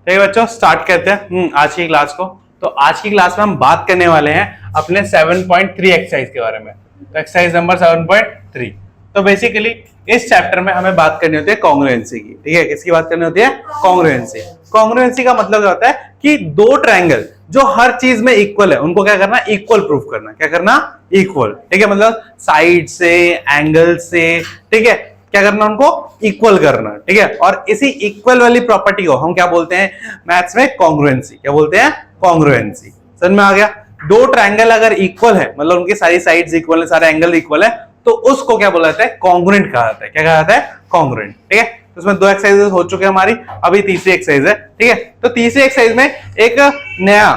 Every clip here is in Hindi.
ठीक है बच्चों, स्टार्ट करते हैं आज की क्लास को। तो आज की क्लास में हम बात करने वाले हैं अपने 7.3 एक्सरसाइज के बारे में। तो एक्सरसाइज नंबर 7.3। तो बेसिकली इस चैप्टर में हमें बात करनी होती है कॉन्ग्रुएंसी की। ठीक है, किसकी बात करनी होती है? कॉन्ग्रुएंसी। कॉन्ग्रुएंसी का मतलब होता है कि दो ट्रायंगल जो हर चीज में इक्वल है उनको क्या करना? इक्वल प्रूफ करना। क्या करना? इक्वल। ठीक है, मतलब साइड से, एंगल से, ठीक है, क्या करना? उनको इक्वल करना। ठीक है, और इसी इक्वल वाली प्रॉपर्टी को हम क्या बोलते हैं मैथ्स में? कॉन्ग्रुएंसी। क्या बोलते हैं? कॉन्ग्रुएंसी। समझ में आ गया? दो ट्रायंगल अगर इक्वल है, मतलब उनकी सारी साइड्स इक्वल है, सारे एंगल इक्वल है, तो उसको क्या बोला जाता है? कॉन्ग्रुएंट कहा जाता है। क्या कहा जाता है? कॉन्ग्रुएंट। ठीक है, तो उसमें दो एक्सरसाइजेस हो चुके हैं हमारी, अभी तीसरी एक्सरसाइज है। ठीक है, तो तीसरी एक्सरसाइज में एक नया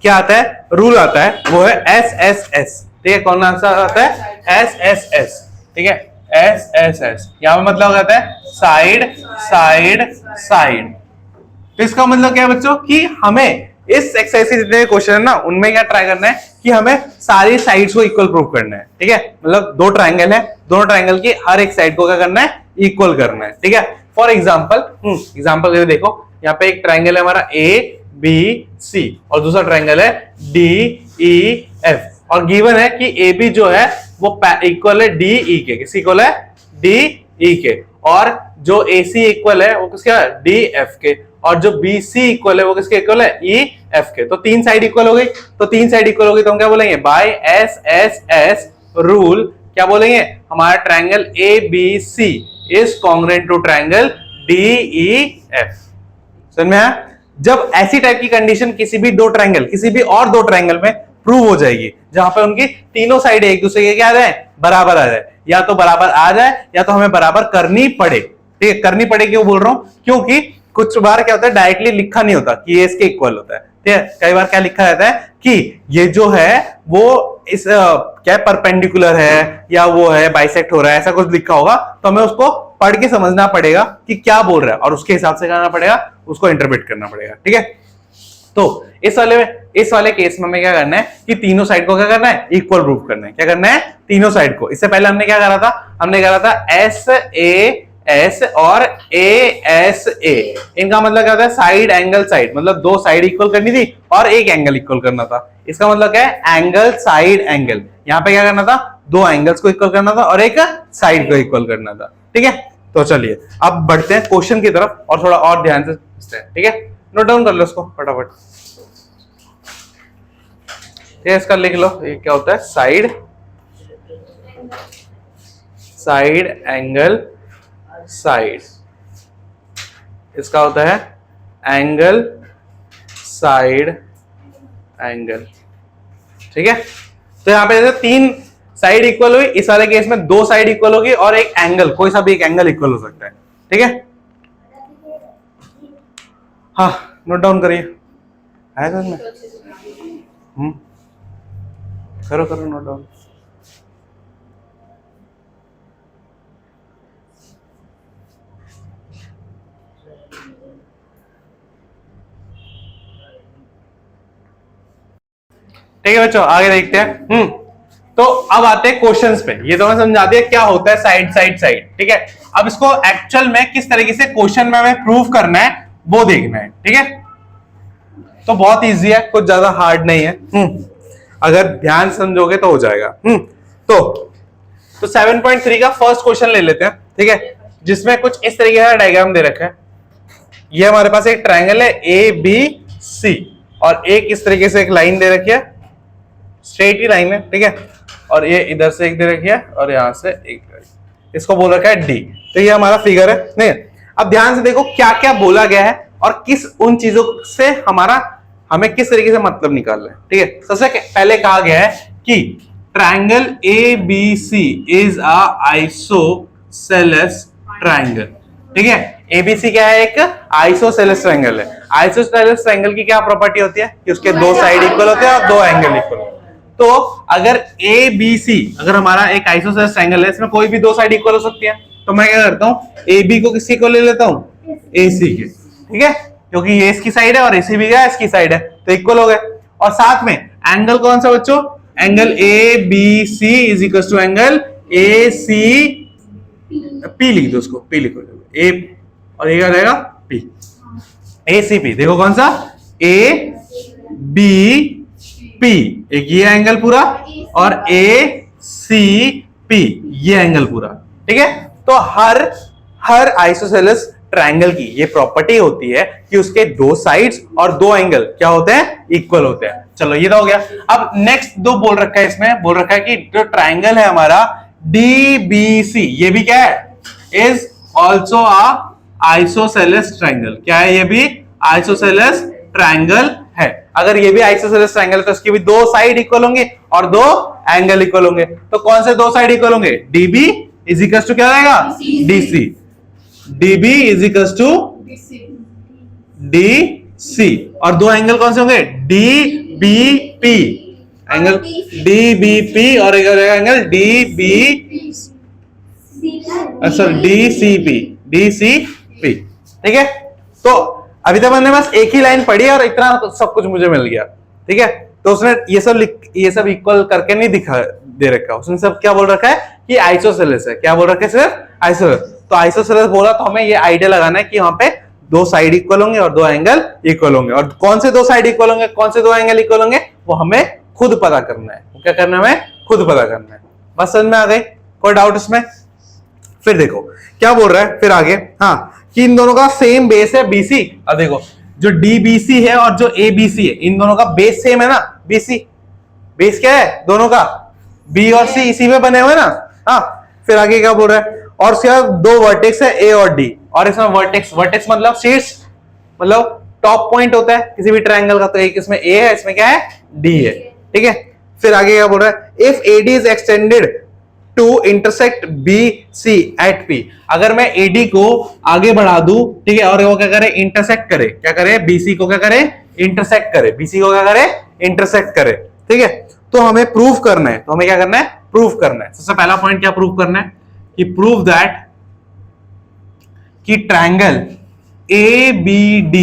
क्या आता है? रूल आता है, वो है SSS। ठीक है, कौन सा आता है? SSS। ठीक है, SSS यहां पे मतलब होता है साइड साइड साइड। तो इसका मतलब क्या है बच्चों कि हमें इस एक्सरसाइज के जितने क्वेश्चन है ना, उनमें क्या ट्राई करना है कि हमें सारी साइड्स को इक्वल प्रूव करना है। ठीक है, मतलब दो ट्रायंगल है, दोनों ट्रायंगल की हर एक साइड को क्या करना है? इक्वल करना है। ठीक है, फॉर एग्जांपल ये देखो, यहाँ पे एक ट्रायंगल है हमारा ABC और दूसरा ट्रायंगल है DEF, और गिवन है कि AB जो है वो इक्वल है DE के। किसी इक्वल है? DE के। और जो AC इक्वल है वो किसका? DF के। और जो BC इक्वल है वो किसके इक्वल है? EF के। तो तीन साइड इक्वल हो गई। तो तीन साइड इक्वल हो गई तो हम क्या बोलेंगे? बाय SSS रूल क्या बोलेंगे? हमारा triangle ABC is congruent to triangle DEF। समझ में आया? जब ऐसी टाइप की कंडीशन किसी भी दो ट्रायंगल, किसी भी और दो ट्रायंगल में प्रूव हो जाएगी, जहां पे उनकी तीनों साइड एक दूसरे के क्या आ जाए? बराबर आ जाए, या तो बराबर आ जाए या तो हमें बराबर करनी पड़े। ठीक है, करनी पड़े क्यों बोल रहा हूं? क्योंकि कुछ बार क्या होता है डायरेक्टली लिखा नहीं होता कि ये इसके इक्वल होता है। ठीक है, कई बार क्या लिखा जाता है कि ये जो है वो इस क्या परपेंडिकुलर है या वो है बाइसेक्ट हो रहा है, ऐसा कुछ लिखा होगा, तो हमें उसको पढ़ के समझना पड़ेगा कि क्या बोल रहा है और उसके हिसाब से करना पड़ेगा, उसको इंटरप्रेट करना पड़ेगा। ठीक है, तो इस वाले केस में हमें क्या करना है कि तीनों साइड को क्या करना है? इक्वल प्रूफ करना है। क्या करना है? तीनों साइड को। इससे पहले हमने क्या करा था? हमने करा था SAS और ASA। इनका मतलब क्या होता है? साइड एंगल साइड, मतलब दो साइड इक्वल करनी थी और एक एंगल इक्वल करना था। इसका मतलब क्या है? Angle side angle. यहाँ पे क्या करना था? दो एंगल्स को इक्वल करना था और एक साइड को इक्वल करना था। ठीक है, तो चलिए अब बढ़ते हैं क्वेश्चन की तरफ और थोड़ा और ध्यान से समझते हैं। ठीक है, नोट डाउन कर लो इसको फटाफट। इसका लिख लो, ये क्या होता है? Side angle side. इसका होता है एंगल साइड एंगल। ठीक है, तो यहां पे जैसे तीन साइड इक्वल हुई, इस वाले केस में दो साइड इक्वल होगी और एक एंगल, कोई सा भी एक एंगल इक्वल हो सकता है। ठीक है, हाँ नोट डाउन करिए। है समझ में? करो करो नोट डाउन। ठीक है बच्चों, आगे देखते हैं। तो अब आते हैं क्वेश्चंस पे। ये तो मैं समझा दिया क्या होता है साइड साइड साइड। ठीक है, अब इसको एक्चुअल में किस तरीके से क्वेश्चन में हमें प्रूव करना है वो देखना है। ठीक है, तो बहुत इजी है, कुछ ज्यादा हार्ड नहीं है। अगर ध्यान समझोगे तो हो जाएगा। तो 7.3 का फर्स्ट क्वेश्चन ले लेते हैं। ठीक है, जिसमें कुछ इस तरीके का डायग्राम दे रखा है। ये हमारे पास एक ट्रायंगल है ABC और एक इस तरीके से एक लाइन दे रखी है, स्ट्रेट ही लाइन है। ठीक है, और ये इधर से एक दे रखी है और यहां से एक, इसको बोल रखा है D। तो ये हमारा फिगर है। नहीं, अब ध्यान से देखो क्या क्या बोला गया है और किस उन चीजों से हमें किस तरीके से मतलब निकालना है। ठीक है, सबसे पहले कहा गया है कि triangle ABC is a isosceles triangle. ठीक है, ABC क्या है? एक आइसोसेलेस ट्रायंगल है। आइसोसेलेस ट्रायंगल की क्या प्रॉपर्टी होती है कि उसके दो साइड इक्वल होते हैं और दो एंगल इक्वल होते हैं। तो अगर ABC, अगर हमारा एक आइसोसेलेस ट्रायंगल है, इसमें कोई भी दो साइड इक्वल हो सकती है, तो मैं क्या करता हूं? AB को किसी को ले लेता हूं? AC के। ठीक है, क्योंकि ये इसकी साइड है और AC भी क्या इसकी साइड है, तो इक्वल हो गए। और साथ में एंगल कौन सा बच्चों? Angle ABC is equal to angle AC P लिख दो, उसको P लिखो, A और ये क्या रहेगा? P। ACP, देखो कौन सा, ABP, एक ये एंगल पूरा, और ACP ये एंगल पूरा, ठीक है। तो हर आइसोसेलेस ट्रायंगल की ये प्रॉपर्टी होती है कि उसके दो साइड्स और दो एंगल क्या होते हैं, इक्वल होते हैं। चलो ये तो हो गया। अब नेक्स्ट दो बोल रखा है, इसमें बोल रखा है कि जो ट्रायंगल है हमारा DBC, ये भी क्या है, is also a isosceles triangle. क्या है, ये भी आइसोसेलेस ट्रायंगल है। अगर ये भी आइसोसेलेस ट्रायंगल है तो इसके भी दो साइड इक्वल होंगे और दो एंगल इक्वल होंगे। तो कौन से दो साइड इक्वल होंगे, DB इज इक्वल टू क्या रहेगा, DC, DB is equal to DC, और दो एंगल कौन से होंगे, DBP, एंगल DBP, और एक एंगल DCP, ठीक है। तो अभी तक मैंने बस एक ही लाइन पढ़ी और इतना सब कुछ मुझे मिल गया, ठीक है। तो उसने ये सब इक्वल करके नहीं दिखा दे रखा, उसने सब क्या बोल रखा है कि आइसोसेलेस है। क्या बोल रखा है, सिर्फ आइसोसेलेस। तो आइसोसेलेस बोला तो हमें ये आइडिया लगाना है कि वहां पे दो साइड इक्वल होंगे और दो एंगल इक्वल होंगे, और कौन से दो साइड इक्वल होंगे, कौन से दो एंगल इक्वल होंगे, वो हमें खुद पता करना है। क्या करना है, हमें खुद पता करना है। बस समझ में आ गई, कोई डाउट इसमें? फिर देखो क्या बोल रहा है फिर आगे, हाँ, कि इन दोनों का सेम बेस है BC। अब देखो जो DBC है और जो ABC है, इन दोनों का बेस सेम है ना, BC बेस क्या है दोनों का, B और C इसी में बने हुए ना, हाँ। फिर आगे क्या बोल रहा है, और इसके बाद दो वर्टेक्स है A और D, और इसमें वर्टेक्स मतलब शीर्ष, मतलब टॉप पॉइंट होता है किसी भी ट्रायंगल का। तो एक इसमें A है, इसमें क्या है, D है, ठीक है। फिर आगे क्या बोल रहा है, if AD is extended to intersect BC at P, अगर मैं AD को आगे बढ़ा दूं, ठीक है, और वो क्या करे, इंटरसेक्ट करे, क्या करे, BC को क्या करे, इंटरसेक्ट करे, BC को क्या करे, इंटरसेक्ट करे, ठीक है। तो हमें प्रूव करना है, तो हमें क्या करना है, प्रूव करना है। सबसे पहला पॉइंट क्या प्रूव करना है, कि प्रूव दैट कि triangle ABD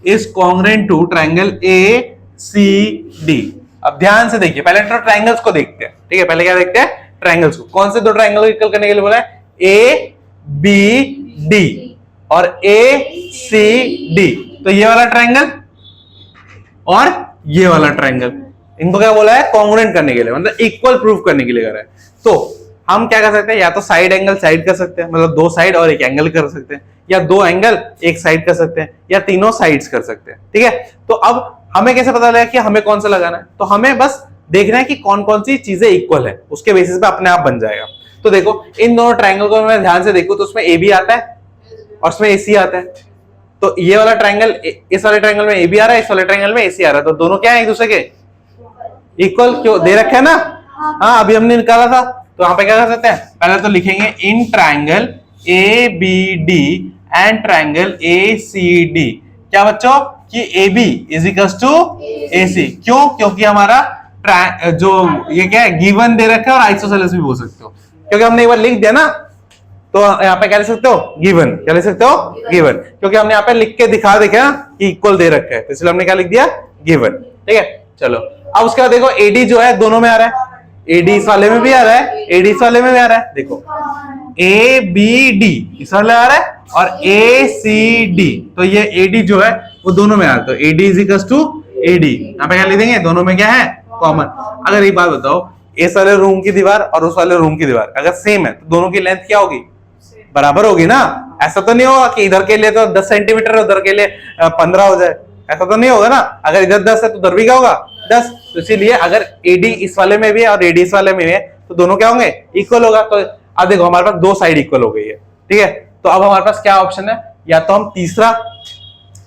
is congruent to triangle ACD। अब ध्यान से देखिए, पहले तो ट्रायंगल्स को देखते हैं, ठीक है। पहले क्या देखते हैं, ट्रायंगल्स को। कौन से दो ट्रायंगल को इक्वल करने के लिए बोला है, ABD और ACD। तो ये वाला ट्रायंगल और ये वाला ट्रायंगल, इनको क्या बोला है, कॉन्ग्रुएंट करने के लिए, मतलब इक्वल प्रूफ करने के लिए कर रहा है। तो हम क्या कर सकते हैं, या तो साइड एंगल साइड कर सकते हैं, मतलब दो साइड और एक एंगल कर सकते हैं, या दो एंगल एक साइड कर सकते हैं, या तीनों साइड्स कर सकते हैं, ठीक है। तो अब हमें कैसे पता लगा कि हमें कौन सा लगाना है, तो हमें बस देखना है कि कौन कौन सी चीजें इक्वल है, उसके बेसिस पे अपने आप बन जाएगा। तो देखो इन दोनों ट्रायंगल को मैं ध्यान से देखूं तो उसमें AB आता है और उसमें AC आता है। तो ये वाला ट्रायंगल, इस वाले ट्रायंगल में AB आ रहा है, इस वाले ट्रायंगल में AC आ रहा है, तो दोनों क्या है, एक दूसरे के इक्वल क्यों दे रखे है ना, हाँ, अभी हमने निकाला था। तो यहाँ पे क्या कर सकते हैं, पहले तो लिखेंगे in triangle ABD and triangle ACD, क्या बच्चों, कि AB is equal to AC। क्यों, क्योंकि हमारा जो ये क्या है, गिवन दे रखा है, और आइसोसेलेस भी बोल सकते हो, क्योंकि हमने एक बार लिख दिया ना। तो यहाँ पे क्या लिख सकते हो, गिवन, क्या लिख सकते हो, गिवन, क्योंकि हमने यहाँ पे लिख के दिखा देखा कि इक्वल दे रखा है, तो इसलिए हमने क्या लिख दिया, गिवन, ठीक है। चलो अब उसके बाद देखो AD जो है दोनों में आ रहा है, AD इस वाले में भी आ रहा है, AD इस वाले में भी आ रहा है। देखो ABD इस वाले आ रहा है और ACD, तो ये AD जो है वो दोनों में आ रहा है। तो AD is equal to AD, यहाँ पे क्या लिख देंगे, दोनों में क्या है, कॉमन। अगर एक बात बताओ, इस वाले रूम की दीवार और उस वाले रूम की दीवार अगर सेम है तो दोनों की लेंथ क्या होगी, बराबर होगी ना। ऐसा तो नहीं होगा कि इधर के लिए तो 10 सेंटीमीटर उधर के लिए 15 हो जाए, ऐसा तो नहीं होगा ना। अगर इधर 10 है तो उधर भी क्या होगा, 10। तो इसीलिए अगर AD इस वाले में भी है और AD इस वाले में है तो दोनों क्या होंगे, इक्वल होगा। तो अब देखो हमारे पास दो साइड इक्वल हो गई है, ठीक है। तो अब हमारे पास क्या ऑप्शन है, या तो हम तीसरा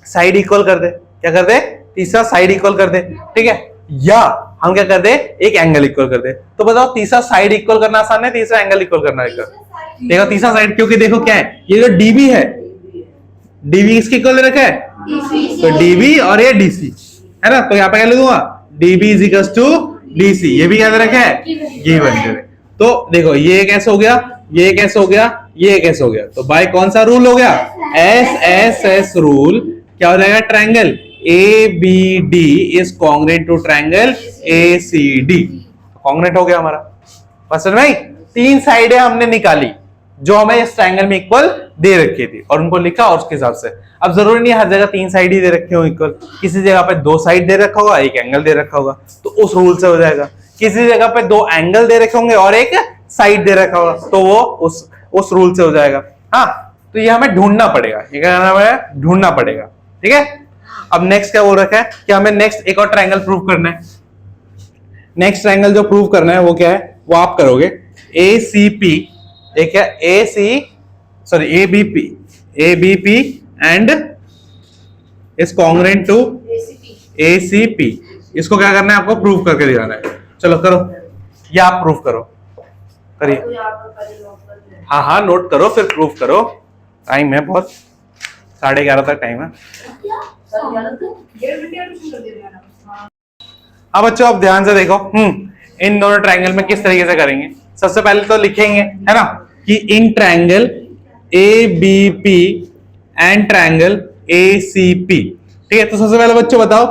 साइड इक्वल कर दे, क्या कर दे, तीसरा साइड इक्वल कर दे, ठीक है, या हम क्या कर दे, एक एंगल इक्वल कर दे। तो बताओ तीसरा साइड इक्वल करना आसान है, तीसरा एंगल इक्वल करना है। देखो तीसरा साइड, क्योंकि देखो क्या है, ये जो DB है, DB इसके इक्वल रखा है, तो DB और ये DC है ना। तो यहाँ पे क्या लिखूंगा, DB is equal to DC, ये भी क्या दे रखा है, गिवन दे। तो देखो ये कैसे हो गया, ये कैसे हो गया, ये कैसे हो गया। तो बाय कौन सा रूल हो गया, SSS रूल। क्या हो जाएगा, triangle ABD is congruent to triangle ACD, congruent हो गया हमारा। बस भाई तीन साइडें हमने निकाली, जो हमें इस ट्रायंगल में इक्वल दे रखी थी और उनको लिखा और उसके हिसाब से। अब जरूरी नहीं है हर जगह 3 साइड ही दे रखे हो इक्वल, किसी जगह पे 2 साइड दे रखा होगा, 1 एंगल दे रखा होगा, तो उस रूल से हो जाएगा। किसी जगह पे 2 एंगल दे रखे होंगे और 1 साइड दे रखा होगा, तो वो उस रूल से हो जाएगा। हाँ, तो ये हमें ढूंढना पड़ेगा, ये क्या करना है, ढूंढना पड़ेगा। ठीक है, अब नेक्स्ट क्या बोल रखा है कि हमें नेक्स्ट एक और ट्रायंगल प्रूव करना है। नेक्स्ट ट्रायंगल जो प्रूव करना है वो क्या है, वो आप करोगे ACP, एक है ABP and is congruent to ACP। इसको क्या करना है, आपको प्रूव करके दिखाना है। चलो करो, या आप प्रूव करो, करिए। हाँ हाँ नोट करो फिर प्रूव करो, टाइम है बहुत, 11:30 तक टाइम है। अब बच्चों आप ध्यान से देखो, इन दोनों ट्रायंगल में किस तरीके से करेंगे। सबसे पहले तो लिखेंगे, है ना, कि in triangle ABP and triangle ACP। ठीक है, तो सबसे पहले बच्चों बताओ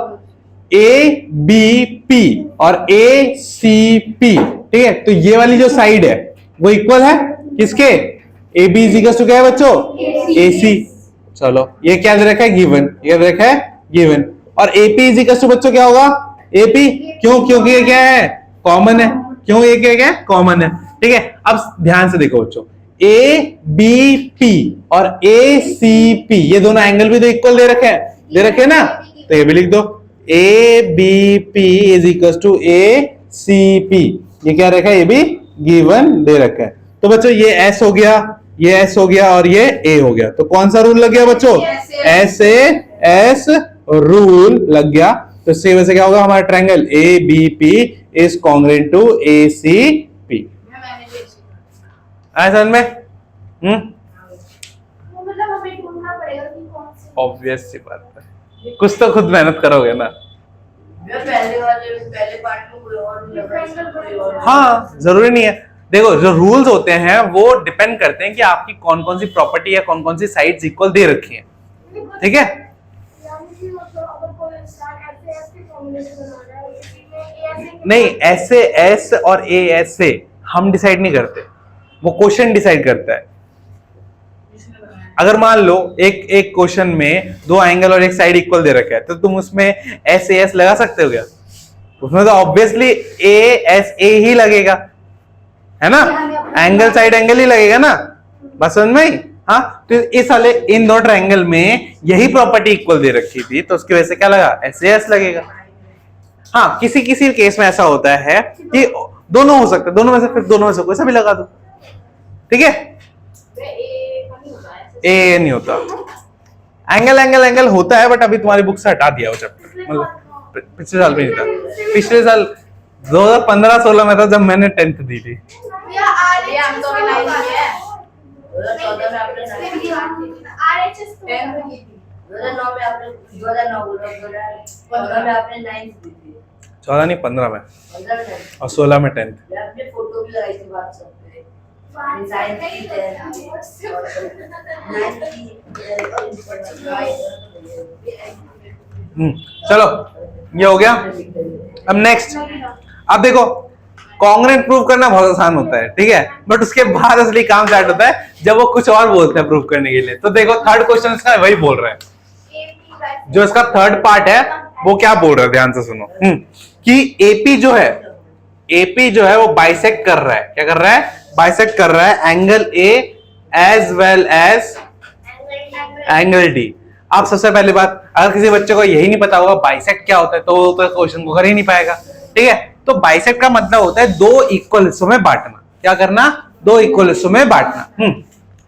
ABP और ACP, ठीक है, तो ये वाली जो साइड है वो इक्वल है किसके, AB इक्वल टू क्या है बच्चों, AC। चलो ये क्या दे रखा है, गिवन, ये दे रखा है गिवन। और AP इक्वल टू बच्चों क्या होगा, AP, क्यों, क्योंकि ये क्या है, कॉमन है, क्यों, ये क्या है, कॉमन है। ठीक है, अब ध्यान से देखो बच्चों, ABP और ACP ये दोनों एंगल भी तो इक्वल दे रखे हैं ना, तो ये भी लिख दो ABP is equal to ACP। ये क्या रखा है, ये भी गिवन दे रखा है। तो बच्चों ये S हो गया, ये S हो गया और ये A हो गया, तो कौन सा रूल लग गया बच्चों, SAS रूल लग गया। तो इससे वजह से क्या होगा, हमारा triangle ABP is congruent to ACP। आया समझ में? मतलब हमें ढूंढना पड़ेगा कि कौन सी, ऑब्वियस सी बात है, कुछ तो खुद मेहनत करोगे ना। पहले पार्ट में कोई और नहीं लगा। हाँ जरूरी नहीं है, देखो जो रूल्स होते हैं वो डिपेंड करते हैं कि आपकी कौन कौन सी प्रॉपर्टी या कौन कौन सी साइड्स इक्वल दे रखी हैं। ठीक है, नहीं ऐसे S और AS से हम डिसाइड नहीं करते, वो क्वेश्चन डिसाइड करता है। अगर मान लो एक क्वेश्चन में 2 एंगल और 1 साइड इक्वल दे रखा है, तो तुम उसमें SAS लगा सकते हो क्या, उसमें तो ऑब्वियसली ASA ही लगेगा, है ना, एंगल साइड एंगल ही लगेगा ना, बस समझ में। हाँ, तो इस वाले इन दो ट्रायंगल में यही प्रॉपर्टी इक्वल दे रखी थी, तो उसकी वजह से क्या लगा, SAS लगेगा। हाँ, किसी किसी केस में ऐसा होता है कि दोनों हो सकते हैं, दोनों में से, फिर दोनों में से कोई सा भी लगा दो। ठीक है, ए नहीं होता, एंगल एंगल एंगल होता है, बट अभी तुम्हारी बुक से हटा दिया वो चैप्टर, मतलब पिछले साल में नहीं था, पिछले साल 2015-16 में था जब मैंने 10th दी थी। चौदह नहीं 15 में और 16 में 10th। फोटो भी लगाई थी व्हाट्सएप पे। चलो ये हो गया। अब नेक्स्ट, अब देखो कॉन्ग्रुएंट प्रूव करना बहुत आसान होता है, ठीक है, बट उसके बाद असली काम स्टार्ट होता है जब वो कुछ और बोलते हैं प्रूव करने के लिए। तो देखो थर्ड क्वेश्चन इसका वही बोल रहे हैं, जो इसका थर्ड पार्ट है वो क्या बोल रहा है, ध्यान से सुनो, कि एपी जो है वो बाइसेक्ट कर रहा है, क्या कर रहा है, बाइसेक्ट कर रहा है angle A as well as angle D. अब सबसे पहली बात, अगर किसी बच्चे को यही नहीं पता होगा बाइसेक्ट क्या होता है तो क्वेश्चन को कर ही नहीं पाएगा। ठीक है, तो बाइसेक्ट का मतलब होता है 2 इक्वल हिस्सों में बांटना। क्या करना, 2 इक्वल हिस्सों में बांटना।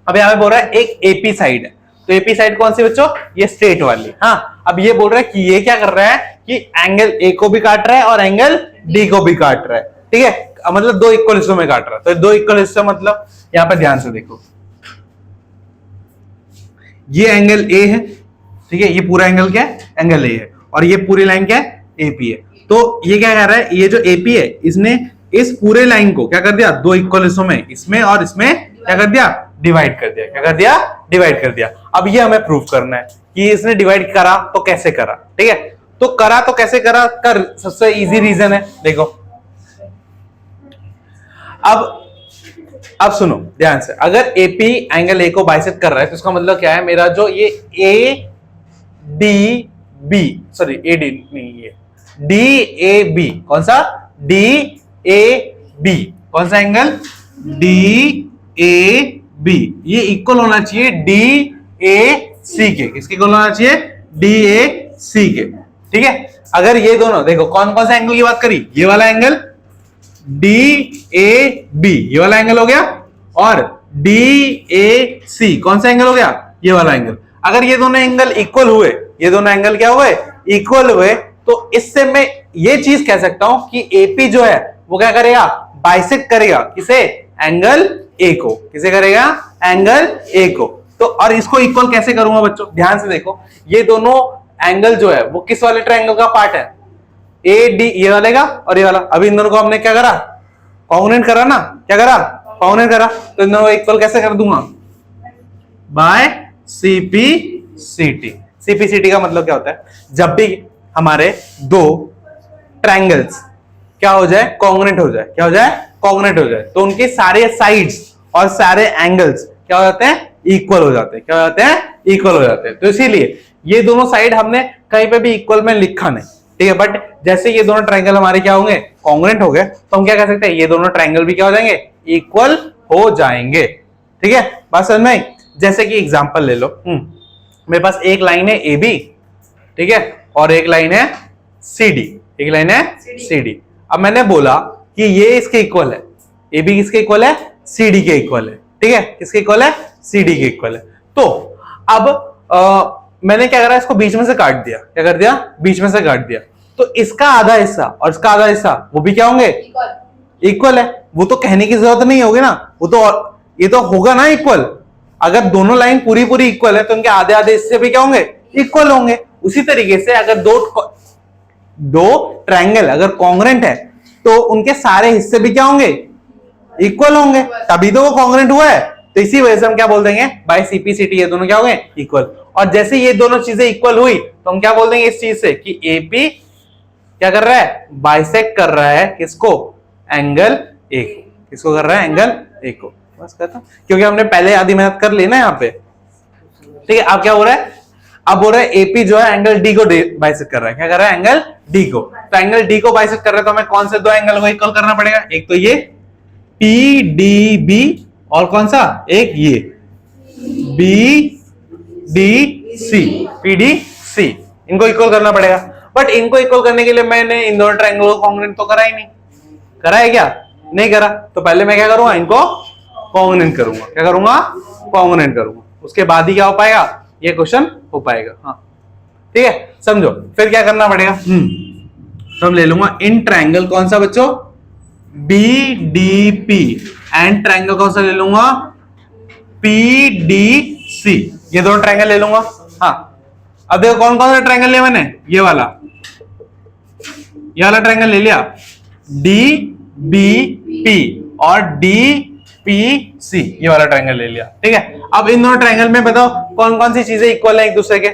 अब यहाँ पे बोल रहा है एक एपी साइड है, तो एपी साइड कौन सी बच्चों, ये स्ट्रेट वाली। हाँ, अब ये बोल रहा है कि ये क्या कर रहा है कि एंगल ए को भी काट रहा है और एंगल डी को भी काट रहा है। ठीक है, मतलब 2 इक्वल हिस्सों में काट रहा है। तो 2 इक्वल हिस्से मतलब यहाँ पे ध्यान से देखो, ये एंगल ए है, ठीक है, ये पूरा एंगल क्या है, एंगल ए है, और ये पूरी लाइन क्या है, एपी है। तो ये क्या कह रहा है, ये जो एपी है इसने इस पूरे लाइन को क्या कर दिया, 2 इक्वल हिस्सों में, इसमें और इसमें क्या कर दिया, डिवाइड कर दिया। क्या कर दिया, डिवाइड कर दिया। अब ये हमें प्रूव करना है कि इसने डिवाइड करा तो कैसे करा। ठीक है, तो करा तो कैसे करा, कर सबसे इजी रीजन है, देखो अब अब सुनो ध्यान से, अगर एपी एंगल ए को बाइसेक्ट कर रहा है तो इसका मतलब क्या है, मेरा जो ये A D B, sorry A D नहीं, ये डी ए बी, कौन सा, डी ए बी, कौन सा एंगल, डी ए बी, ये इक्वल होना चाहिए डी ए सी के। किसके इक्वल होना चाहिए, डी ए सी के। ठीक है, अगर ये दोनों देखो कौन कौन सा एंगल की बात करी, ये वाला एंगल डी ए बी, ये वाला एंगल हो गया, और डी ए सी कौन सा एंगल हो गया, ये वाला एंगल। अगर ये दोनों एंगल इक्वल हुए, ये दोनों एंगल क्या हुए, इक्वल हुए, तो इससे मैं ये चीज कह सकता हूं कि एपी जो है वो क्या करेगा, बाइसेक्ट करेगा किसे, एंगल ए को। किसे करेगा, एंगल ए को। तो और इसको इक्वल कैसे करूंगा बच्चों, ध्यान से देखो, ये दोनों एंगल जो है वो किस वाले ट्रायंगल का पार्ट है, ए डी, ये वाले का और ये वाला। अभी इन दोनों को हमने क्या करा, कॉन्ग्रुएंट करा ना, क्या करा, कॉन्ग्रुएंट करा। तो इन दोनों को इक्वल कैसे कर दूंगा, बाय सीपीसीटी। सीपीसीटी का मतलब क्या होता है, जब भी हमारे दो ट्रायंगल्स क्या हो जाए, कॉन्ग्रुएंट हो जाए, क्या हो जाए, कॉन्ग्रुएंट हो जाए, तो उनके सारे साइड्स और सारे एंगल्स क्या हो जाते हैं, इक्वल हो जाते हैं। क्या हो जाते हैं, इक्वल हो जाते हैं। तो इसीलिए ये दोनों साइड हमने कहीं पे भी इक्वल में लिखा नहीं, ठीक है, बट जैसे ये दोनों ट्रायंगल हमारे क्या होंगे, कॉन्ग्रुएंट हो गए, तो हम क्या कह सकते हैं, ये दोनों ट्रायंगल भी क्या हो जाएंगे, इक्वल हो जाएंगे। ठीक है, बात समझ में आई। जैसे कि एग्जांपल ले लो, मेरे पास एक लाइन है ए बी, ठीक है, और एक लाइन है सी डी, एक लाइन है सी डी। अब मैंने बोला कि ये इसके इक्वल है, ए बी किसके इक्वल है, सी डी के इक्वल है। ठीक है, किसके इक्वल है, सी डी के इक्वल है। तो अब मैंने क्या करा, इसको बीच में से काट दिया। क्या कर दिया, बीच में से काट दिया। तो इसका आधा हिस्सा और इसका आधा हिस्सा वो भी क्या होंगे, इक्वल है। वो तो कहने की जरूरत नहीं होगी ना, वो तो ये तो होगा ना इक्वल। अगर दोनों लाइन पूरी पूरी इक्वल है तो उनके आधे आधे हिस्से भी क्या होंगे, इक्वल होंगे। उसी तरीके से अगर दो ट्रायंगल अगर कॉन्ग्रुएंट है तो उनके सारे हिस्से भी क्या होंगे, इक्वल होंगे, तभी तो वो कॉन्ग्रुएंट हुआ है। तो इसी वजह से हम क्या बोल देंगे, बाय सीपीसीटी ये दोनों क्या होंगे, इक्वल। और जैसे ये दोनों चीजें इक्वल हुई तो हम क्या बोल देंगे इस चीज से कि एपी क्या कर रहा है, बाइसेक्ट कर रहा है किसको, एंगल ए को। किसको कर रहा है, एंगल ए को। बस कहता, क्योंकि हमने पहले आधी मेहनत कर ली ना यहाँ पे। ठीक है, अब क्या हो रहा है, अब हो रहा है एपी जो है एंगल डी को बाइसेक्ट कर रहा है। क्या कर रहा है, एंगल डी को। तो एंगल डी को बाइसेक्ट कर रहा है तो हमें कौन से दो एंगल को इक्वल करना पड़ेगा, एक तो ये पी डी बी और कौन सा, एक ये B D C, P D C, इनको इक्वल करना पड़ेगा। बट इनको इक्वल करने के लिए मैंने इन दोनों ट्रायंगल को कॉन्ग्रुएंट तो करा ही नहीं, करा है क्या, नहीं करा। तो पहले मैं क्या करूंगा, इनको कॉन्ग्रुएंट करूंगा। क्या करूंगा, कॉन्ग्रुएंट करूंगा। उसके बाद ही क्या हो पाएगा, ये क्वेश्चन हो पाएगा। हाँ ठीक है, समझो फिर क्या करना पड़ेगा। तो हम ले लूंगा इन ट्रायंगल कौन सा बच्चों, B D P, and triangle कौन सा ले लूंगा, पी डी सी। ये दोनों ट्रायंगल ले लूंगा। हाँ, अब देखो कौन कौन सा ट्रायंगल लिया मैंने, ये वाला ट्रायंगल ले लिया, डी बी पी और डी पी सी, ये वाला ट्रायंगल ले लिया। ठीक है, अब इन दोनों ट्रायंगल में बताओ कौन कौन सी चीजें इक्वल है एक दूसरे के।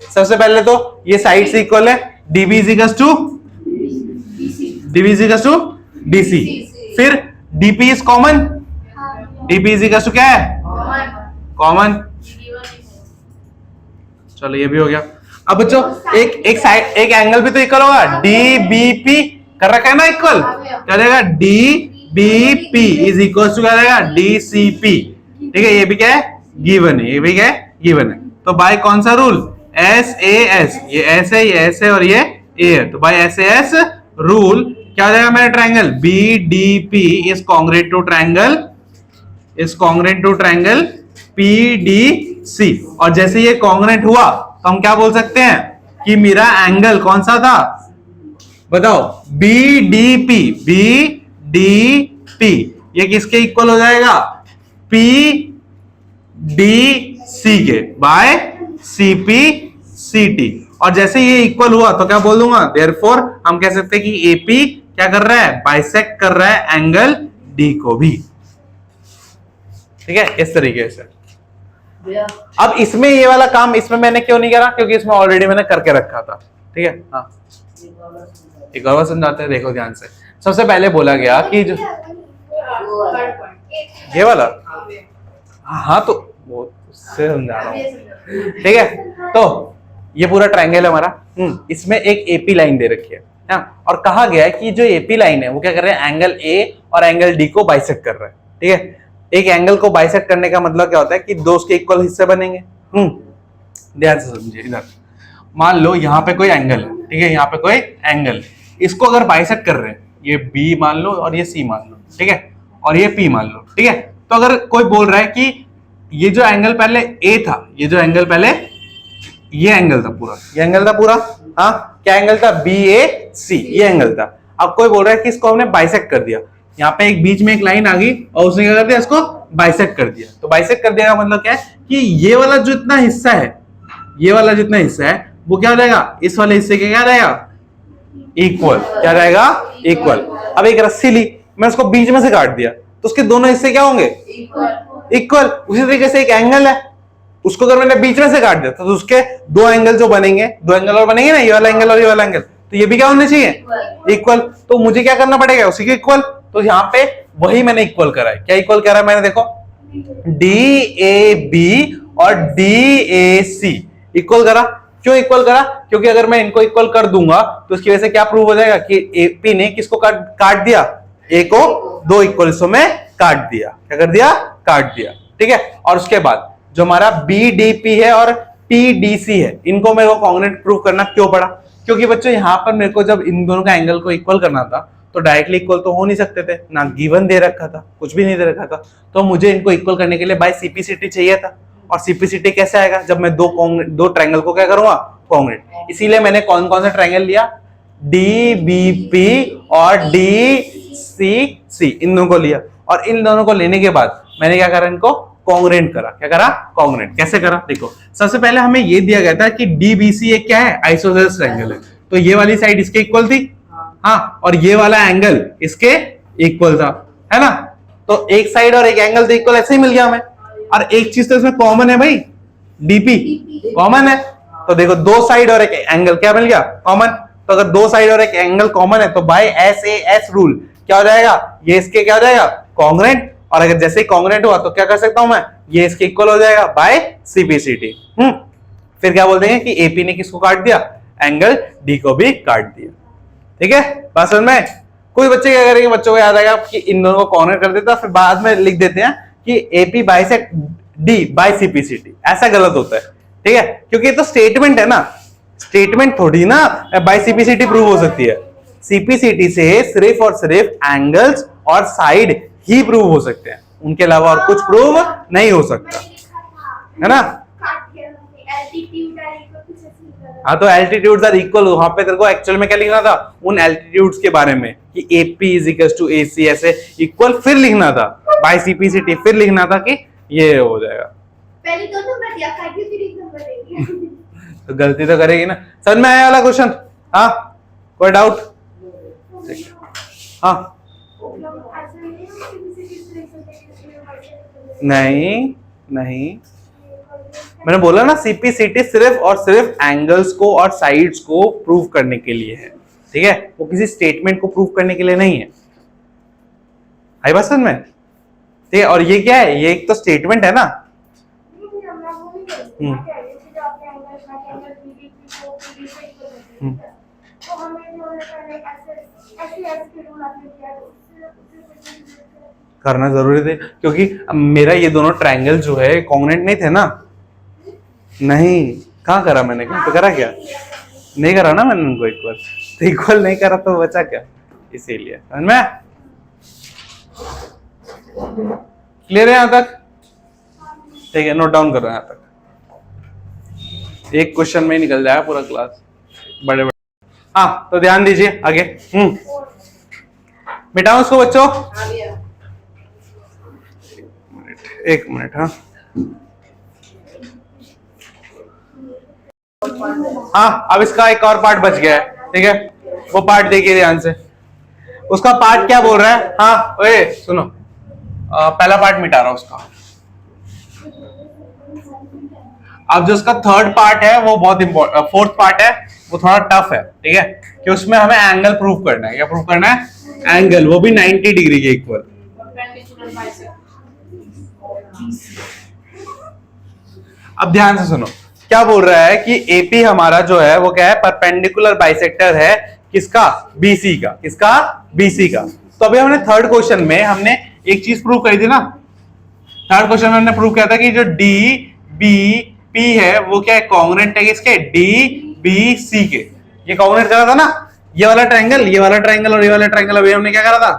सबसे पहले तो ये साइड से इक्वल है, DB is equals to DC. फिर DP is common, DP is equals to क्या है, कॉमन। चलो ये भी हो गया। अब बच्चों एक साइड एक एंगल भी तो इक्वल होगा, डी बी पी कर रखा है ना इक्वल, क्या रहेगा, D B P is equal to क्या रहेगा, डी सी पी। ठीक है, ये भी क्या है, गिवन है, ये भी क्या है, गिवन है। तो बाय कौन सा रूल, एस ए एस, ये एस है, ये एस है और ये ए है। तो by S A S rule क्या हो जाएगा मेरा, triangle B D P is congruent to triangle P D C. और जैसे ये कॉन्ग्रुएंट हुआ तो हम क्या बोल सकते हैं कि मेरा एंगल कौन सा था, बताओ, बी डी पी, ये किसके इक्वल हो जाएगा, पी डी सी के by C P C T. और जैसे ये इक्वल हुआ तो क्या बोल दूंगा, देयरफॉर हम कह सकते हैं कि एपी क्या कर रहा है, बाइसेक्ट कर रहा है एंगल डी को भी। ठीक है, इस तरीके से। अब इसमें ये वाला काम इसमें मैंने क्यों नहीं करा, क्योंकि इसमें ऑलरेडी मैंने करके रखा था। ठीक है, हाँ एक और बार समझाते हैं, देखो ध्यान से। सबसे पहले बोला गया कि जो ये वाला, हाँ तो वो उससे समझा रहा हूँ, ठीक है। तो ये पूरा ट्रायंगल है हमारा, इसमें एक एपी लाइन दे रखी है हाँ, और कहा गया है कि जो एपी लाइन है वो क्या कर रहे हैं, एंगल ए और एंगल डी को बाइसेक्ट कर रहा है, ठीक है। एक एंगल को बाइसेक्ट करने का मतलब क्या होता है कि दो उसके इक्वल हिस्से बनेंगे। ध्यान से समझिए, इधर मान लो यहाँ पे कोई एंगल है, ठीक है, यहाँ पे कोई एंगल, इसको अगर बाइसेक्ट कर रहे हैं, ये बी मान लो और ये सी मान लो, ठीक है, और ये पी मान लो, ठीक है। तो अगर कोई बोल रहा है कि ये जो एंगल पहले ए था, ये जो एंगल पहले ये एंगल था पूरा, ये एंगल था पूरा, हाँ क्या एंगल था, बी ए सी, ये एंगल था। अब कोई बोल रहा है कि इसको हमने बाइसेक्ट कर दिया, यहाँ पे एक बीच में एक लाइन आ गई और उसने क्या कर दिया, इसको बाइसेक्ट कर दिया। तो बाइसेक्ट कर दिया का मतलब क्या है कि ये वाला जो इतना हिस्सा है, ये वाला जितना हिस्सा है वो क्या हो जाएगा, इस वाले हिस्से के क्या रहेगा, इक्वल, क्या रहेगा, इक्वल। अब एक रस्सी ली, मैं उसको बीच में से काट दिया, तो उसके दोनों हिस्से क्या होंगे, इक्वल। उसी तरीके से एक एंगल है, उसको अगर मैंने बीच में से काट दिया तो उसके दो एंगल जो बनेंगे, दो एंगल और बनेंगे ना, ये वाला एंगल और ये वाला एंगल, तो ये भी क्या होने चाहिए, इक्वल। तो मुझे क्या करना पड़ेगा, उसी के इक्वल। तो यहाँ पे वही मैंने इक्वल करा है, क्या इक्वल करा है मैंने, देखो डी ए बी और डी ए सी इक्वल करा। क्यों इक्वल करा, क्योंकि अगर मैं इनको इक्वल कर दूंगा तो उसकी वजह से क्या प्रूव हो जाएगा कि एपी ने किसको काट दिया, ए को दो इक्वल हिस्सों में काट दिया, क्या कर दिया, काट दिया, ठीक है। और उसके बाद जो हमारा बी डी पी है और टी डी सी है, इनको मेरे को कॉन्ग्रुएंट प्रूव करना क्यों पड़ा, क्योंकि बच्चों यहाँ पर मेरे को जब इन दोनों का एंगल को इक्वल करना था तो डायरेक्टली इक्वल तो हो नहीं सकते थे ना, गिवन दे रखा था, कुछ भी नहीं दे रखा था। तो मुझे इनको इक्वल करने के लिए बाय सीपीसीटी चाहिए था। और सीपीसीटी कैसे आएगा, जब मैं दो ट्रायंगल को क्या करूंगा, कॉन्ग्रुएंट। इसीलिए मैंने कौन कौन सा ट्रायंगल लिया, डी बी पी और डी सी सी, इन दोनों को लिया। और इन दोनों को लेने के बाद मैंने क्या करा, इनको कॉन्ग्रुएंट करा। क्या करा, कॉन्ग्रुएंट। कैसे करा, देखो सबसे पहले हमें ये दिया गया था कि डीबीसी एक क्या है, आइसोसेलेस ट्रायंगल है, तो ये वाली साइड इसके इक्वल थी, हाँ, और ये वाला एंगल इसके इक्वल था, है ना। तो एक साइड और एक एंगल तो इक्वल ऐसे ही मिल गया हमें। और एक चीज तो इसमें कॉमन है भाई, डीपी कॉमन है। तो देखो दो साइड और एक एंगल क्या मिल गया, कॉमन। तो अगर दो साइड और एक एंगल कॉमन है तो बाय एसएएस रूल क्या हो जाएगा, ये इसके क्या हो जाएगा, कॉन्ग्रुएंट। और अगर जैसे ही कॉन्ग्रुएंट हुआ तो क्या कर सकता हूं मैं, ये इसके इक्वल हो जाएगा बाय सीपीसीटी। फिर क्या बोल देंगे कि एपी ने किसको काट दिया, एंगल डी को भी काट दिया, ठीक है। बात समझ में। कोई बच्चे क्या करेंगे, बच्चों को याद आएगा कि इन दोनों को कॉन्ग्रुएंट कर देता, फिर बाद में लिख देते हैं कि AP bisect D by CPCT. ऐसा गलत होता है, ठीक है, क्योंकि ये तो स्टेटमेंट है ना, स्टेटमेंट थोड़ी ना बाय सीपीसीटी प्रूव हो सकती है। सीपीसीटी से सिर्फ और सिर्फ एंगल्स और साइड ही प्रूव हो सकते हैं, उनके अलावा और कुछ प्रूव नहीं हो सकता, है ना। हाँ, तो एल्टीट्यूड्स आर इक्वल, वहां पे तेरे को एक्चुअल में क्या लिखना था, उन एल्टीट्यूड्स के बारे में कि AP is equals to AC ऐसे इक्वल, फिर लिखना था बाय सीपीसीटी, फिर लिखना था कि ये हो जाएगा। पहले दो नंबर दिया, काटिए फिर एक नंबर देंगे। तो गलती तो करेगी ना। समझ में आया वाला क्वेश्चन, हाँ, कोई डाउट, हाँ, नहीं नहीं, मैंने बोला ना सीपीसीटी सिर्फ और सिर्फ एंगल्स को और साइड्स को प्रूव करने के लिए है, ठीक है, वो किसी स्टेटमेंट को प्रूव करने के लिए नहीं है। आई बात समझ में, ठीक है। और ये क्या है, ये एक तो स्टेटमेंट है ना। करना जरूरी थे, क्योंकि मेरा ये दोनों ट्रायंगल जो है कॉन्ग्रुएंट नहीं थे ना। नहीं, कहाँ करा मैंने, कहीं पे करा क्या, नहीं करा ना मैंने उनको इक्वल, तो इक्वल नहीं करा तो बचा क्या, इसीलिए। समझ में क्लियर है यहाँ तक, ठीक है, नोट डाउन करो यहाँ तक। एक क्वेश्चन में ही निकल जाएगा पूरा क्लास, बड़े बड़े। हाँ, तो ध्यान दीजिए आगे। मिटाओ उसको बच्चों, एक मिनट। हाँ हाँ, अब इसका एक और पार्ट बच गया है, ठीक है, वो पार्ट देखिए ध्यान से। उसका पार्ट क्या बोल रहा है, हाँ ओए सुनो, पहला पार्ट मिटा रहा हूं उसका। अब जो उसका थर्ड पार्ट है वो बहुत इंपॉर्टेंट, फोर्थ पार्ट है वो थोड़ा टफ है, ठीक है, कि उसमें हमें एंगल प्रूव करना है। क्या प्रूव करना है, एंगल, वो भी 90 डिग्री के इक्वल। अब ध्यान से सुनो, क्या बोल रहा है कि एपी हमारा जो है वो क्या है, परपेंडिकुलर बाइसेक्टर है किसका, बीसी का। किसका, बीसी का। तो अभी हमने थर्ड क्वेश्चन में हमने एक चीज प्रूव करी थी ना, थर्ड क्वेश्चन में हमने प्रूव किया था कि जो डी बी पी है वो क्या है, कॉन्ग्रुएंट है किसके, डी बी सी के। ये कॉन्ग्रुएंट करा था ना, ये वाला ट्रायंगल, ये वाला ट्रायंगल और ये वाला ट्रायंगल, अभी हमने क्या करा था,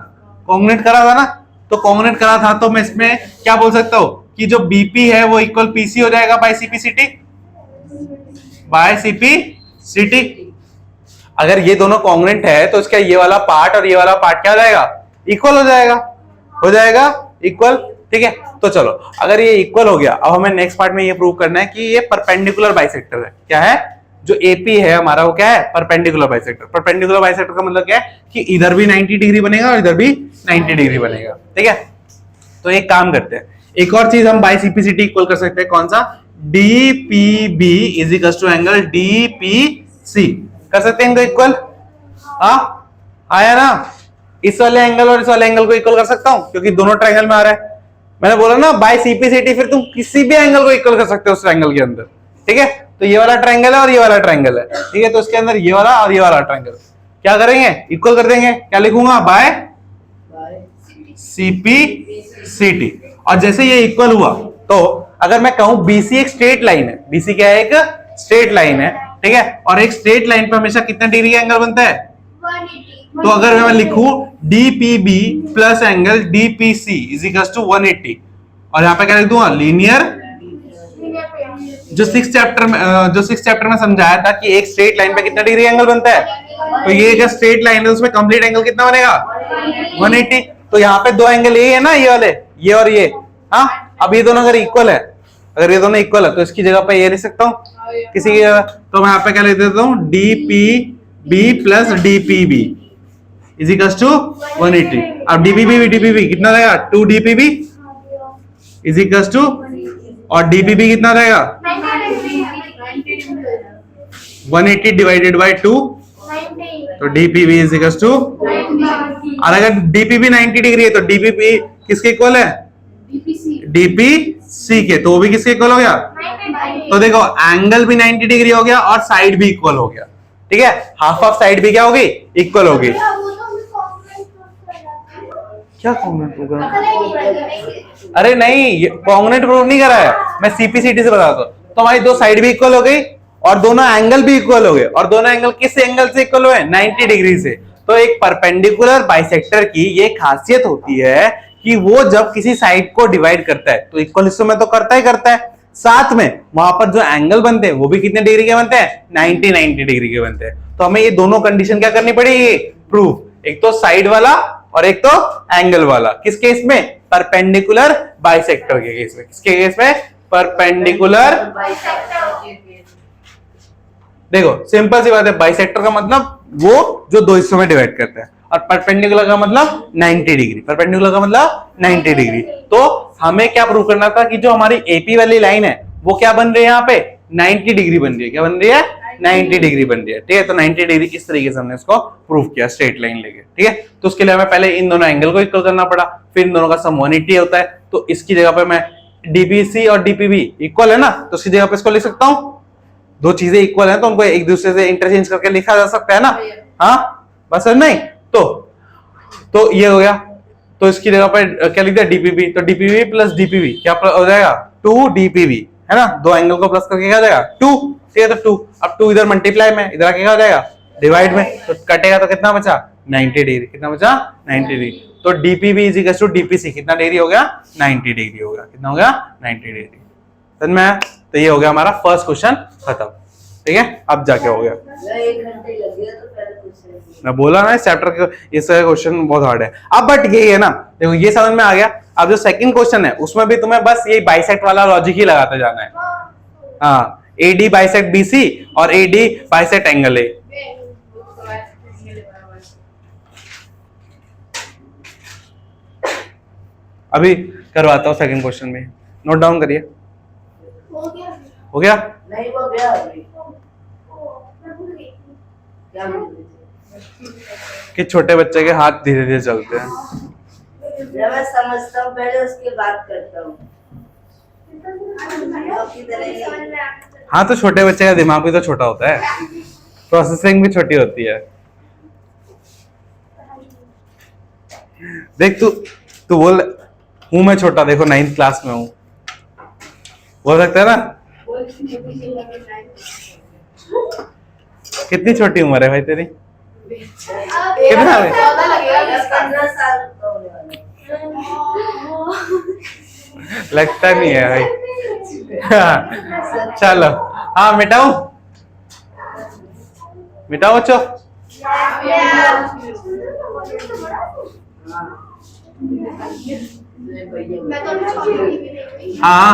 कॉन्ग्रुएंट करा था ना। तो कॉन्ग्रुएंट करा था तो मैं इसमें क्या बोल सकता हूं कि जो बीपी है वो इक्वल पीसी हो जाएगा बाय सीपी सीटी, बाय सीपी सीटी। अगर ये दोनों कॉन्ग्रुएंट है तो इसका ये वाला पार्ट और ये वाला पार्ट क्या हो जाएगा, इक्वल हो जाएगा इक्वल। ठीक है, तो चलो अगर ये इक्वल हो गया, अब हमें नेक्स्ट पार्ट में ये प्रूव करना है कि ये परपेंडिकुलर बाइसेक्टर है। क्या है, जो एपी है हमारा वो क्या है, परपेंडिकुलर बाइसेक्टर। परपेंडिकुलर बाइसेक्टर का मतलब क्या है कि इधर भी 90 डिग्री बनेगा और इधर भी 90 डिग्री बनेगा। ठीक है, तो एक काम करते हैं, एक और चीज हम बाय सीपीसीटी इक्वल कर सकते हैं, कौन सा, DPB is equal to angle DPC. कर सकते हैं इनको इक्वल, हाँ आया ना, इस वाले एंगल और इस वाले एंगल को इक्वल कर सकता हूं क्योंकि दोनों ट्रायंगल में आ रहा है। मैंने बोला ना बाय सीपीसीटी, फिर तुम किसी भी एंगल को इक्वल कर सकते हो उस ट्रायंगल के अंदर। ठीक है, तो ये वाला ट्रायंगल है और ये वाला ट्रायंगल है। ठीक है, तो इसके अंदर ये वाला और ये वाला ट्रायंगल क्या करेंगे, इक्वल कर देंगे। क्या लिखूंगा, बाय सीपीसीटी। और जैसे ये इक्वल हुआ तो अगर मैं कहूं बीसी एक स्ट्रेट लाइन है, बीसी क्या है, एक स्ट्रेट लाइन है। ठीक है, और एक स्ट्रेट लाइन पे हमेशा कितना डिग्री का एंगल बनता है, 180। तो अगर मैं लिखूं DPB plus angle DPC is equal to 180, और यहां पे क्या लिख दूंगा, लीनियर। जो सिक्स चैप्टर में समझाया था कि एक स्ट्रेट लाइन पे कितना डिग्री एंगल बनता है, तो ये जो स्ट्रेट लाइन है उसमें कंप्लीट एंगल कितना बनेगा, 180। तो यहाँ पे दो एंगल ये है ना, ये वाले, ये और ये। हाँ, अब ये दोनों अगर इक्वल है, अगर ये दोनों इक्वल है तो इसकी जगह पे ये लिख सकता हूँ किसी की जगह। तो मैं यहाँ पे क्या लिख देता हूँ, DPB plus DPB is equal to 180। अब डीपीबी कितना रहेगा, 2 डीपीबी इज इक्वल टू, और डीपीबी कितना रहेगा, 180 डिवाइडेड बाय 2, तो डीपीबी इज इक्वल टू। और अगर डीपीबी 90 डिग्री है तो डीपीबी किसके इक्वल है, डीपीसी के। तो वो भी किसके इक्वल हो गया, तो देखो एंगल भी 90 डिग्री हो गया और साइड भी इक्वल हो गया। ठीक है, हाफ ऑफ साइड भी क्या होगी, इक्वल होगी। क्या कॉन्ग्रुएंट प्रूव करा, अरे नहीं कॉन्ग्रुएंट प्रूव नहीं करा है, मैं सीपीसीटी से बताता हूं। तो हमारी दो साइड भी इक्वल हो गई और दोनों एंगल भी इक्वल हो गए, और दोनों एंगल किस एंगल से इक्वल हुए, 90 डिग्री से। तो एक परपेंडिकुलर बाइसेक्टर की ये खासियत होती है कि वो जब किसी साइड को डिवाइड करता है तो इक्वल हिस्सों में तो करता ही करता है, साथ में वहां पर जो एंगल बनते हैं वो भी कितने डिग्री के बनते हैं, 90 डिग्री के बनते हैं। तो हमें ये दोनों कंडीशन क्या करनी पड़ेगी, प्रूफ, एक तो साइड वाला और एक तो एंगल वाला। किस केस में, परपेंडिकुलर बाइसेक्टर के केस में। किसके केस में, परपेंडिकुलर। देखो सिंपल सी बात है, बाइसेक्टर का मतलब वो जो दो हिस्सों में डिवाइड करता है, और परपेंडिकुलर का मतलब 90 डिग्री। परपेंडिकुलर का मतलब 90 डिग्री। तो हमें क्या प्रूव करना था कि जो हमारी एपी वाली लाइन है वो क्या बन रही है, यहाँ पे 90 डिग्री बन रही है। क्या बन रही है, 90 डिग्री बन रही है। ठीक है, तो 90 डिग्री इस तरीके से हमने इसको प्रूव किया स्ट्रेट लाइन लेके। ठीक है, तो उसके लिए हमें पहले इन दोनों एंगल को इक्वल करना पड़ा, फिर इन दोनों का सम 180 होता है। तो इसकी जगह पे मैं डीबीसी और डीपीबी इक्वल है ना, तो उसकी जगह पे इसको लिख सकता हूँ। दो चीजें इक्वल है तो उनको एक दूसरे से इंटरचेंज करके लिखा जा सकता है ना। हाँ, बस नहीं तो ये हो गया। तो इसकी जगह पर क्या लिख दिया, डीपीबी। तो डीपीबी प्लस डीपीबी क्या हो जाएगा, 2 डीपीबी, है ना। दो एंगल को प्लस करके क्या हो जाएगा, 2। ठीक है, तो 2। अब 2 इधर मल्टीप्लाई में, इधर आके क्या हो जाएगा, डिवाइड में। तो कटेगा तो कितना बचा, 90 डिग्री। कितना बचा, 90 डिग्री। तो DPB is equal to DPC कितना डिग्री हो गया, 90 डिग्री हो गया। कितना हो गया, 90 डिग्री। समझ में? तो ये हो गया हमारा फर्स्ट क्वेश्चन खत्म। ठीक है, अब जाके हो गया, 1 घंटे लग गया तो पहले क्वेश्चन मैं बोला ना इस चैप्टर के ये क्वेश्चन बहुत हार्ड है। अब बट ये है ना, देखो ये समझ में आ गया। अब जो सेकंड क्वेश्चन है उसमें भी तुम्हें बस ये बाइसेक्ट वाला लॉजिक ही लगाते जाना है। हाँ, एडी बाइसेक्ट बीसी और एडी बाइसेक्ट एंगल ए। अभी करवाता हूँ सेकंड क्वेश्चन में, नोट डाउन करिए। हो गया नहीं वो गया अभी क्या बोल रहे थे? कि छोटे बच्चे के हाथ धीरे धीरे चलते हैं। जब मैं समझता हूँ पहले उसके बाद करता हूँ। आपकी तरह ही। समझ में आता है। हाँ, तो छोटे बच्चे का दिमाग भी तो छोटा होता है, प्रोसेसिंग भी छोटी होती है। देख, तू बोल हूं मैं छोटा, देखो 9th क्लास में हूँ, बोल सकता है ना? कितनी छोटी उम्र है भाई तेरी? कितना है? 15 साल का होने वाला है। लगता नहीं है भाई। हाँ, चलो, हाँ मिटाओ मिटाओ बच्चों। मैं तो अभी छोटी भी नहीं। हाँ,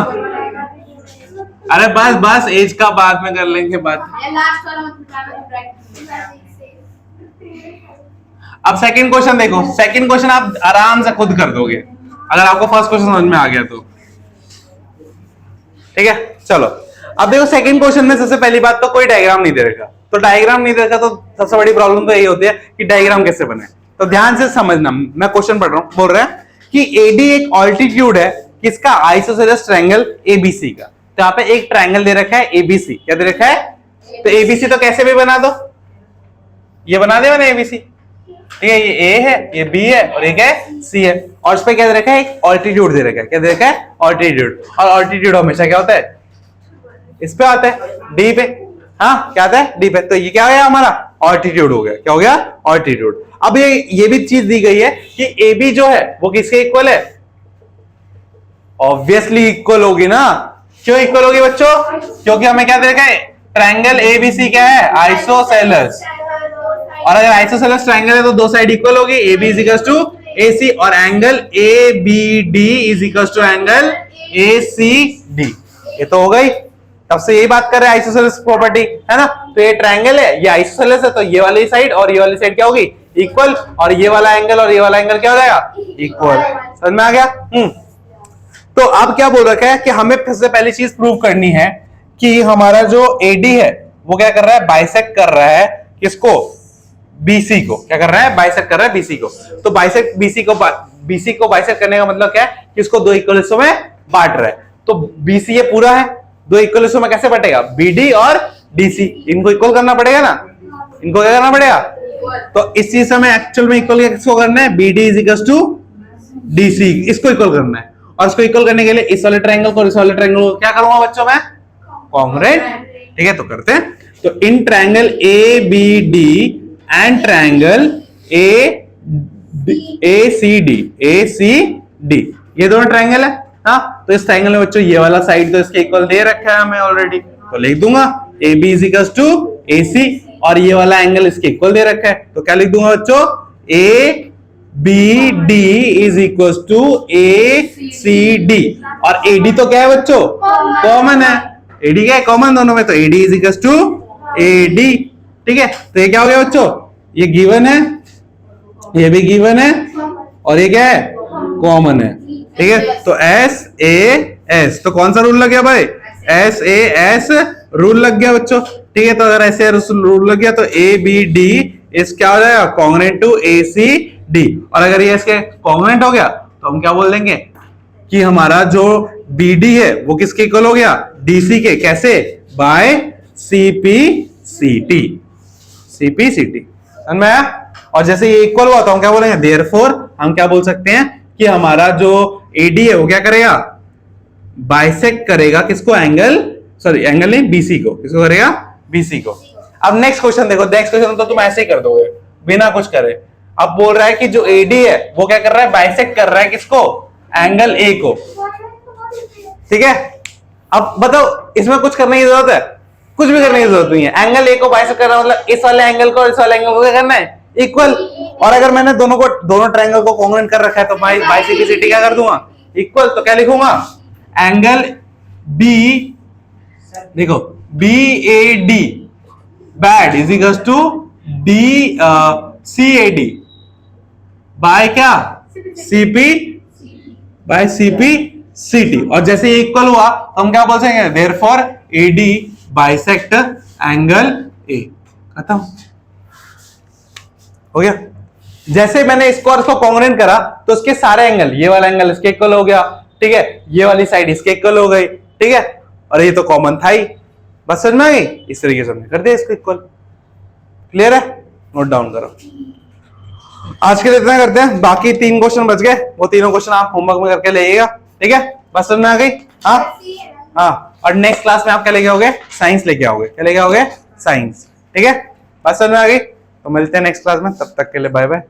अरे बस बस, एज का बाद में कर लेंगे बात। लास्ट वाला मत बताना, प्रैक्टिस। अब सेकंड क्वेश्चन देखो, सेकंड क्वेश्चन आप आराम से खुद कर दोगे अगर आपको फर्स्ट क्वेश्चन समझ में आ गया तो। ठीक है, चलो अब देखो सेकंड क्वेश्चन में सबसे पहली बात तो कोई डायग्राम नहीं दे रखा, तो डायग्राम नहीं दे रखा तो सबसे बड़ी प्रॉब्लम तो यही होती है कि डायग्राम कैसे बने। तो ध्यान से समझना, मैं क्वेश्चन पढ़ रहा हूं, बोल रहा है कि एडी एक ऑल्टीट्यूड है किसका? आइसोसेलेस ट्रायंगल एबीसी का। तो यहाँ पे एक ट्रायंगल दे रखा है एबीसी, क्या दे रखा है? तो एबीसी तो कैसे भी बना दो, ये बना दे मैंने एबीसी, ठीक है? ये ए है, ये बी है और एक है सी है, और उस पे क्या दे रखा है? एक ऑल्टीट्यूड दे रखा है, क्या दे रखा है? ऑल्टीट्यूड। और ऑल्टीट्यूड हमेशा क्या होता है? इस पे आता है, डी पे। हाँ, क्या आता है? डी पे। तो ये क्या हो गया हमारा? ऑल्टीट्यूड हो गया। क्या हो गया? ऑल्टीट्यूड। अब ये भी चीज दी गई है कि ए बी जो है वो किसके इक्वल है? ऑब्वियसली इक्वल होगी ना। क्यों इक्वल होगी बच्चों? क्योंकि हमें क्या दे रखा है? ट्रायंगल एबीसी क्या है? आइसोसेलेस। और अगर आइसोसेलेस ट्रायंगल है तो दो साइड इक्वल होगी, A B is equal to A C, और angle A B D is equal to angle A C D. ये तो हो गई, तब से यही बात कर रहे हैं आइसोसेलेस प्रॉपर्टी, है ना? तो ये ट्रायंगल है, ये आइसोसेलेस है, तो ये वाली साइड और ये वाली साइड क्या होगी? इक्वल, और ये वाला एंगल और ये वाला एंगल क्या हो जाएगा? इक्वल। समझ में आ गया? तो अब क्या बोल रखा है कि हमें सबसे पहली चीज प्रूव करनी है कि हमारा जो एडी है वो क्या कर रहा है? बाइसेक्ट कर रहा है किसको? बीसी को। क्या कर रहा है? बाइसेक्ट कर रहा है बीसी को। तो बाइसेक्ट बीसी को बाइसेक्ट करने का मतलब क्या है? कि इसको दो इक्वल हिस्सों में बांट रहा है। तो बीसी ये पूरा है, दो इक्वल हिस्सों में कैसे बटेगा? बीडी और डीसी, इनको इक्वल करना पड़ेगा ना, इनको क्या करना पड़ेगा? तो इस चीज से हमें एक्चुअल में इक्वल किसको करना है? BD is equal to DC, इसको इक्वल करना है। और इसको इक्वल करने के लिए इस वाले ट्रायंगल को इस वाले ट्रायंगल को क्या करूंगा बच्चों मैं? कॉन्ग्रुएंट। ठीक है, तो करते हैं। तो इन triangle A B D and triangle A C D, ये दोनों ट्रायंगल है। हाँ, तो इस ट्रायंगल में बच्चों ये वाला साइड तो इसके इक्वल दे रखा है हमें ऑलरेडी, तो लिख दूंगा A B is equal to A C, और ये वाला एंगल इसके इक्वल दे रखा है, तो क्या लिख दूंगा बच्चों? A B D is equal to A C D. और एडी तो क्या है बच्चों? कॉमन है। एडी क्या है? कॉमन दोनों में, तो AD is equal to AD. ठीक है, तो ये क्या हो गया बच्चों? ये गिवन है, ये भी गिवन है, और ये क्या है? कॉमन है। ठीक है, तो एस ए एस, तो कौन सा रूल लग गया भाई? एस ए एस रूल लग गया बच्चों। ठीक है, तो अगर ऐसे रूल लग गया तो ए बी डी इस क्या हो जाएगा? Congruent to A C D. और अगर ये इसके कॉन्ग्रुएंट हो गया तो हम क्या बोल देंगे कि हमारा जो बी डी है वो किसके इक्वल हो गया? डीसी के। कैसे? बाय सीपी सीटी, सीपी सीटी। समझ में आया? और जैसे ये इक्वल हुआ तो हम क्या बोलेंगे? देयरफॉर हम क्या बोल सकते हैं कि हमारा जो एडी है वो क्या करेगा? बाइसेक्ट करेगा किसको? एंगल, सॉरी एंगल नहीं, बीसी को। किसको करेगा? बीसी को। अब नेक्स्ट क्वेश्चन देखो, नेक्स्ट क्वेश्चन तो तुम ऐसे ही कर दोगे बिना कुछ करे। अब बोल रहा है कि जो एडी है वो क्या कर रहा है? बाइसेक्ट कर रहा है किसको? एंगल ए को। ठीक है, अब बताओ इसमें कुछ करने की जरूरत है? कुछ भी करने की जरूरत नहीं है। एंगल ए को बाइसेक्ट करना मतलब इस वाले एंगल को और इस वाले एंगल को क्या करना है? इक्वल। और अगर मैंने दोनों ट्रायंगल को कॉन्ग्रुएंट कर रखा है तो बाइसेक्टिविटी क्या कर दूंगा? इक्वल। तो क्या लिखूंगा? एंगल बी, देखो B A D bad is equal to D C A D by क्या? CP by CP CT. और जैसे ये इक्वल हुआ तो हम क्या बोल सकेंगे? Therefore AD bisect angle A. खत्म हो गया। जैसे मैंने इसको और इसको कॉन्ग्रुएंट करा तो उसके सारे एंगल, ये वाला एंगल इसके इक्वल हो गया, ठीक है, ये वाली साइड इसके इक्वल हो गई, ठीक है, और ये तो कॉमन था ही, बस समझ में आ गई। इस तरीके से हमने कर दिया इसको इक्वल। क्लियर है, नोट डाउन करो। आज के लिए इतना करते हैं, बाकी 3 क्वेश्चन बच गए, वो तीनों क्वेश्चन आप होमवर्क में करके लाइएगा, ठीक है, बस समझ में आ गई। हाँ हाँ, और नेक्स्ट क्लास में आप क्या लेके आओगे, साइंस लेके आओगे, क्या लेके आओगे, साइंस, ठीक है, बस समझ में आ गई। तो मिलते हैं नेक्स्ट क्लास में, तब तक के लिए बाय बाय।